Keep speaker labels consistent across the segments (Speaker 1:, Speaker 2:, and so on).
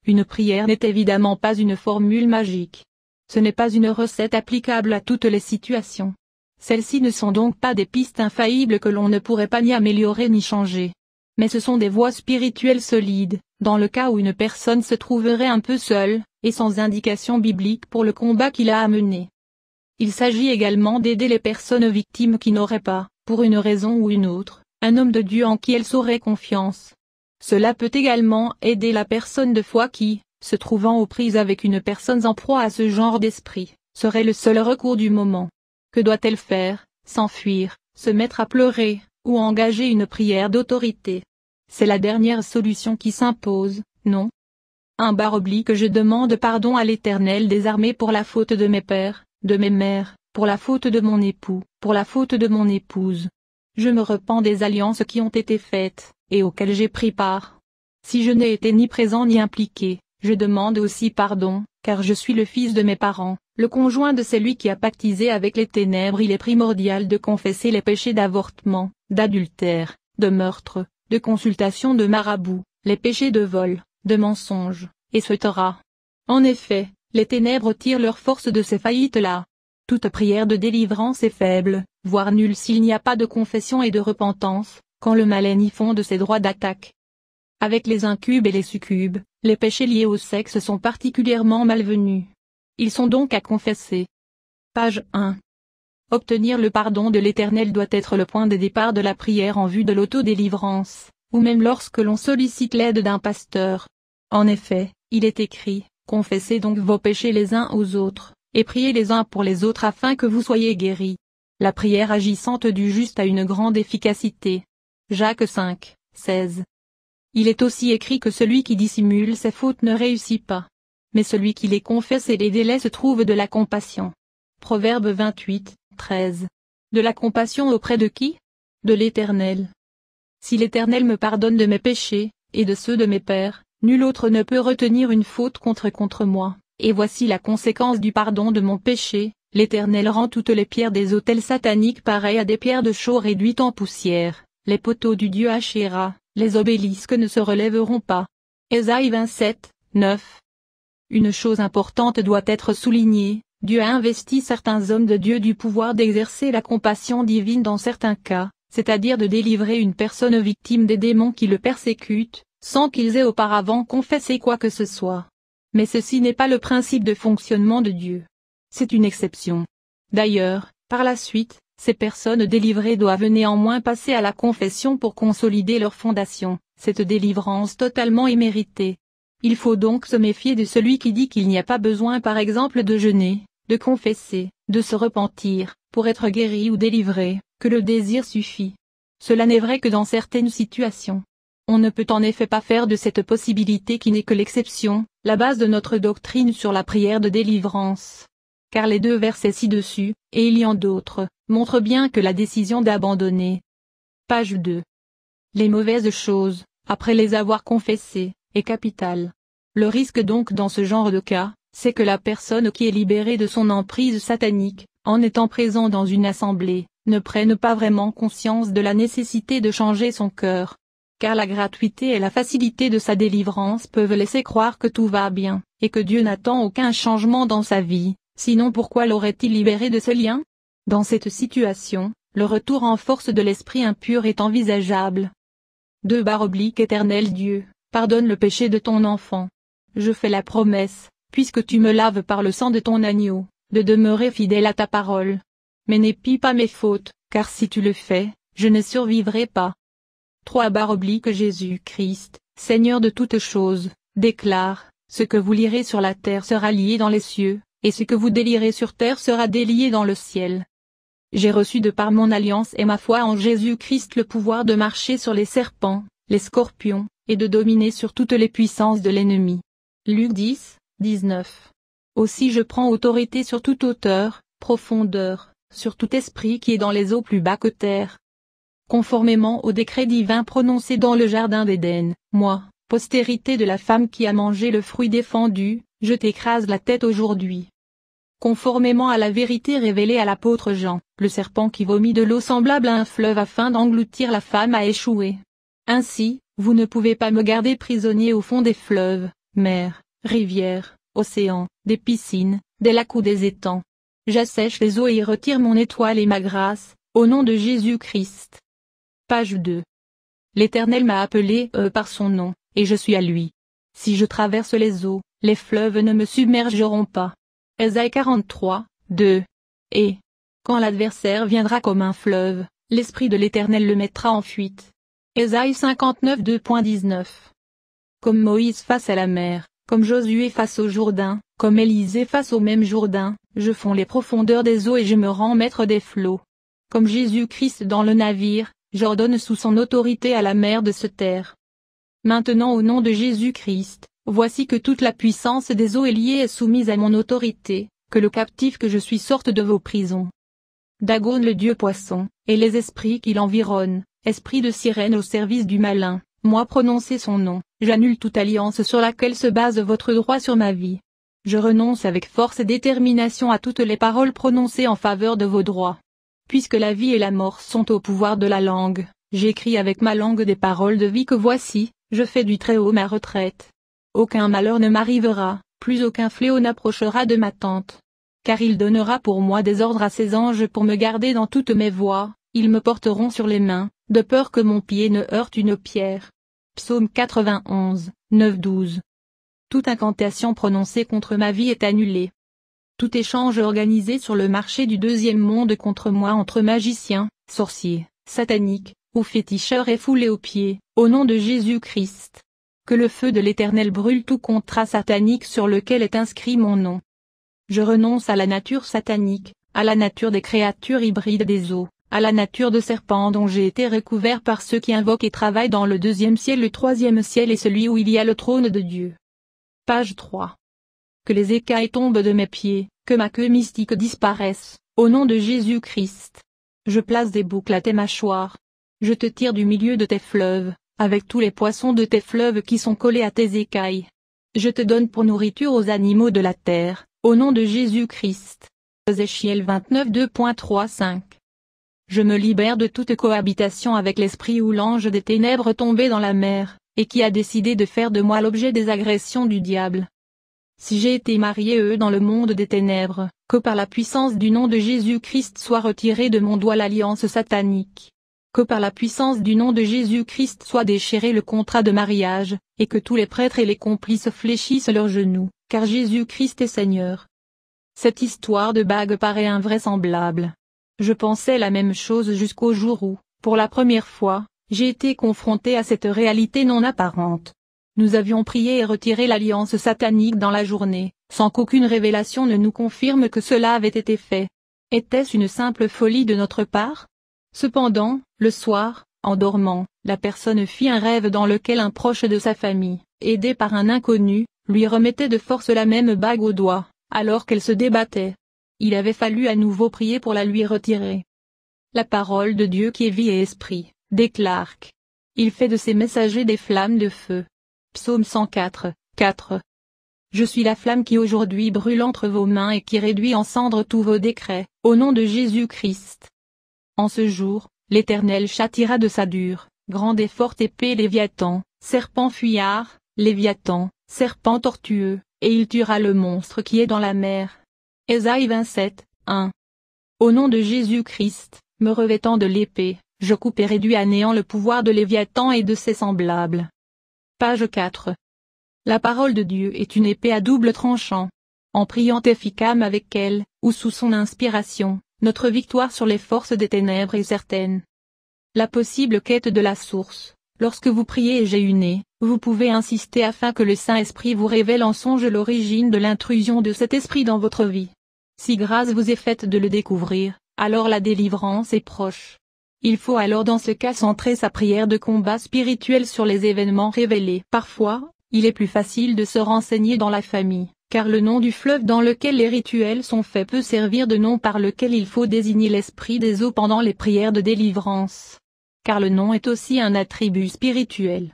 Speaker 1: Une prière n'est évidemment pas une formule magique. Ce n'est pas une recette applicable à toutes les situations. Celles-ci ne sont donc pas des pistes infaillibles que l'on ne pourrait pas ni améliorer ni changer. Mais ce sont des voies spirituelles solides, dans le cas où une personne se trouverait un peu seule, et sans indication biblique pour le combat qu'il a à mener. Il s'agit également d'aider les personnes victimes qui n'auraient pas, pour une raison ou une autre, un homme de Dieu en qui elles auraient confiance. Cela peut également aider la personne de foi qui, se trouvant aux prises avec une personne en proie à ce genre d'esprit, serait le seul recours du moment. Que doit-elle faire? S'enfuir, se mettre à pleurer, ou engager une prière d'autorité? C'est la dernière solution qui s'impose, non? Je demande pardon à l'Éternel des armées pour la faute de mes pères, de mes mères, pour la faute de mon époux, pour la faute de mon épouse. Je me repens des alliances qui ont été faites, et auxquelles j'ai pris part. Si je n'ai été ni présent ni impliqué, je demande aussi pardon, car je suis le fils de mes parents, le conjoint de celui qui a pactisé avec les ténèbres. Il est primordial de confesser les péchés d'avortement, d'adultère, de meurtre, de consultation de marabout, les péchés de vol, de mensonge, etc. En effet, les ténèbres tirent leur force de ces faillites-là. Toute prière de délivrance est faible, voire nulle s'il n'y a pas de confession et de repentance, quand le malin y fonde ses droits d'attaque. Avec les incubes et les succubes, les péchés liés au sexe sont particulièrement malvenus. Ils sont donc à confesser. Page 1. Obtenir le pardon de l'Éternel doit être le point de départ de la prière en vue de l'autodélivrance, ou même lorsque l'on sollicite l'aide d'un pasteur. En effet, il est écrit, « Confessez donc vos péchés les uns aux autres, et priez les uns pour les autres afin que vous soyez guéris. » La prière agissante du juste a une grande efficacité. Jacques 5, 16. Il est aussi écrit que celui qui dissimule ses fautes ne réussit pas. Mais celui qui les confesse et les délaisse trouve de la compassion. Proverbe 28, 13. De la compassion auprès de qui? De l'Éternel. Si l'Éternel me pardonne de mes péchés, et de ceux de mes pères, nul autre ne peut retenir une faute contre moi, et voici la conséquence du pardon de mon péché, l'Éternel rend toutes les pierres des autels sataniques pareilles à des pierres de chaux réduites en poussière, les poteaux du dieu Ashéra, les obélisques ne se relèveront pas. Ésaïe 27, 9. Une chose importante doit être soulignée, Dieu a investi certains hommes de Dieu du pouvoir d'exercer la compassion divine dans certains cas, c'est-à-dire de délivrer une personne victime des démons qui le persécutent, sans qu'ils aient auparavant confessé quoi que ce soit. Mais ceci n'est pas le principe de fonctionnement de Dieu. C'est une exception. D'ailleurs, par la suite, ces personnes délivrées doivent néanmoins passer à la confession pour consolider leur fondation, cette délivrance totalement imméritée. Il faut donc se méfier de celui qui dit qu'il n'y a pas besoin par exemple de jeûner, de confesser, de se repentir, pour être guéri ou délivré, que le désir suffit. Cela n'est vrai que dans certaines situations. On ne peut en effet pas faire de cette possibilité qui n'est que l'exception, la base de notre doctrine sur la prière de délivrance. Car les deux versets ci-dessus, et il y en d'autres, montrent bien que la décision d'abandonner. Page 2. Les mauvaises choses, après les avoir confessées, est capitale. Le risque donc dans ce genre de cas, c'est que la personne qui est libérée de son emprise satanique, en étant présent dans une assemblée, ne prenne pas vraiment conscience de la nécessité de changer son cœur. Car la gratuité et la facilité de sa délivrance peuvent laisser croire que tout va bien, et que Dieu n'attend aucun changement dans sa vie, sinon pourquoi l'aurait-il libéré de ce lien? Dans cette situation, le retour en force de l'esprit impur est envisageable. Éternel Dieu, pardonne le péché de ton enfant. Je fais la promesse, puisque tu me laves par le sang de ton agneau, de demeurer fidèle à ta parole. Mais n'épie pas mes fautes, car si tu le fais, je ne survivrai pas. Jésus-Christ, Seigneur de toutes choses, déclare, ce que vous lirez sur la terre sera lié dans les cieux, et ce que vous délirez sur terre sera délié dans le ciel. J'ai reçu de par mon alliance et ma foi en Jésus-Christ le pouvoir de marcher sur les serpents, les scorpions, et de dominer sur toutes les puissances de l'ennemi. Luc 10, 19. Aussi je prends autorité sur toute hauteur, profondeur, sur tout esprit qui est dans les eaux plus bas que terre. Conformément au décret divin prononcé dans le jardin d'Éden, moi, postérité de la femme qui a mangé le fruit défendu, je t'écrase la tête aujourd'hui. Conformément à la vérité révélée à l'apôtre Jean, le serpent qui vomit de l'eau semblable à un fleuve afin d'engloutir la femme a échoué. Ainsi, vous ne pouvez pas me garder prisonnier au fond des fleuves, mers, rivières, océans, des piscines, des lacs ou des étangs. J'assèche les eaux et y retire mon étoile et ma grâce, au nom de Jésus-Christ. Page 2. L'Éternel m'a appelé par son nom, et je suis à lui. Si je traverse les eaux, les fleuves ne me submergeront pas. Ésaïe 43, 2. Et, quand l'adversaire viendra comme un fleuve, l'Esprit de l'Éternel le mettra en fuite. Ésaïe 59 2.19. Comme Moïse face à la mer, comme Josué face au Jourdain, comme Élisée face au même Jourdain, je fonds les profondeurs des eaux et je me rends maître des flots. Comme Jésus-Christ dans le navire, j'ordonne sous son autorité à la mer de se taire. Maintenant au nom de Jésus-Christ, voici que toute la puissance des eaux est liée et soumise à mon autorité, que le captif que je suis sorte de vos prisons. Dagon le dieu poisson, et les esprits qui l'environnent, esprits de sirène au service du malin, moi prononcer son nom, j'annule toute alliance sur laquelle se base votre droit sur ma vie. Je renonce avec force et détermination à toutes les paroles prononcées en faveur de vos droits. Puisque la vie et la mort sont au pouvoir de la langue, j'écris avec ma langue des paroles de vie que voici, je fais du Très-Haut ma retraite. Aucun malheur ne m'arrivera, plus aucun fléau n'approchera de ma tente. Car il donnera pour moi des ordres à ses anges pour me garder dans toutes mes voies, ils me porteront sur les mains, de peur que mon pied ne heurte une pierre. Psaume 91, 9-12. Toute incantation prononcée contre ma vie est annulée. Tout échange organisé sur le marché du deuxième monde contre moi entre magiciens, sorciers, sataniques, ou féticheurs est foulé aux pieds, au nom de Jésus-Christ. Que le feu de l'Éternel brûle tout contrat satanique sur lequel est inscrit mon nom. Je renonce à la nature satanique, à la nature des créatures hybrides des eaux, à la nature de serpent dont j'ai été recouvert par ceux qui invoquent et travaillent dans le deuxième ciel, le troisième ciel et celui où il y a le trône de Dieu. Page 3. Que les écailles tombent de mes pieds, que ma queue mystique disparaisse, au nom de Jésus-Christ. Je place des boucles à tes mâchoires. Je te tire du milieu de tes fleuves, avec tous les poissons de tes fleuves qui sont collés à tes écailles. Je te donne pour nourriture aux animaux de la terre, au nom de Jésus-Christ. Ézéchiel 29 2.3-5. Je me libère de toute cohabitation avec l'esprit ou l'ange des ténèbres tombé dans la mer, et qui a décidé de faire de moi l'objet des agressions du diable. Si j'ai été marié dans le monde des ténèbres, que par la puissance du nom de Jésus-Christ soit retirée de mon doigt l'alliance satanique. Que par la puissance du nom de Jésus-Christ soit déchiré le contrat de mariage, et que tous les prêtres et les complices fléchissent leurs genoux, car Jésus-Christ est Seigneur. Cette histoire de bague paraît invraisemblable. Je pensais la même chose jusqu'au jour où, pour la première fois, j'ai été confronté à cette réalité non apparente. Nous avions prié et retiré l'alliance satanique dans la journée, sans qu'aucune révélation ne nous confirme que cela avait été fait. Était-ce une simple folie de notre part? Cependant, le soir, en dormant, la personne fit un rêve dans lequel un proche de sa famille, aidé par un inconnu, lui remettait de force la même bague au doigt, alors qu'elle se débattait. Il avait fallu à nouveau prier pour la lui retirer. La parole de Dieu qui est vie et esprit, déclare qu'. Il fait de ses messagers des flammes de feu. Psaume 104, 4. Je suis la flamme qui aujourd'hui brûle entre vos mains et qui réduit en cendres tous vos décrets, au nom de Jésus-Christ. En ce jour, l'Éternel châtiera de sa dure, grande et forte épée Léviathan, serpent fuyard, Léviathan, serpent tortueux, et il tuera le monstre qui est dans la mer. Ésaïe 27, 1. Au nom de Jésus-Christ, me revêtant de l'épée, je coupe et réduis à néant le pouvoir de Léviathan et de ses semblables. Page 4. La parole de Dieu est une épée à double tranchant. En priant efficacement avec elle, ou sous son inspiration, notre victoire sur les forces des ténèbres est certaine. La possible quête de la source. Lorsque vous priez et jeûnez, vous pouvez insister afin que le Saint-Esprit vous révèle en songe l'origine de l'intrusion de cet esprit dans votre vie. Si grâce vous est faite de le découvrir, alors la délivrance est proche. Il faut alors dans ce cas centrer sa prière de combat spirituel sur les événements révélés. Parfois, il est plus facile de se renseigner dans la famille, car le nom du fleuve dans lequel les rituels sont faits peut servir de nom par lequel il faut désigner l'esprit des eaux pendant les prières de délivrance. Car le nom est aussi un attribut spirituel.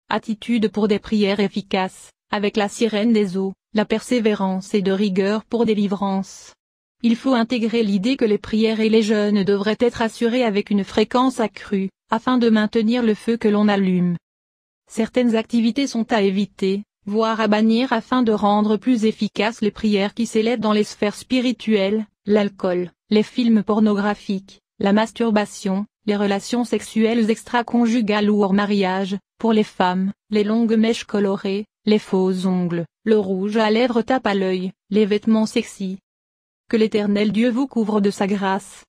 Speaker 1: Attitude pour des prières efficaces, avec la sirène des eaux, la persévérance et de rigueur pour délivrance. Il faut intégrer l'idée que les prières et les jeûnes devraient être assurés avec une fréquence accrue, afin de maintenir le feu que l'on allume. Certaines activités sont à éviter, voire à bannir afin de rendre plus efficaces les prières qui s'élèvent dans les sphères spirituelles, l'alcool, les films pornographiques, la masturbation, les relations sexuelles extra-conjugales ou hors mariage, pour les femmes, les longues mèches colorées, les faux ongles, le rouge à lèvres tape à l'œil, les vêtements sexy. Que l'Éternel Dieu vous couvre de sa grâce.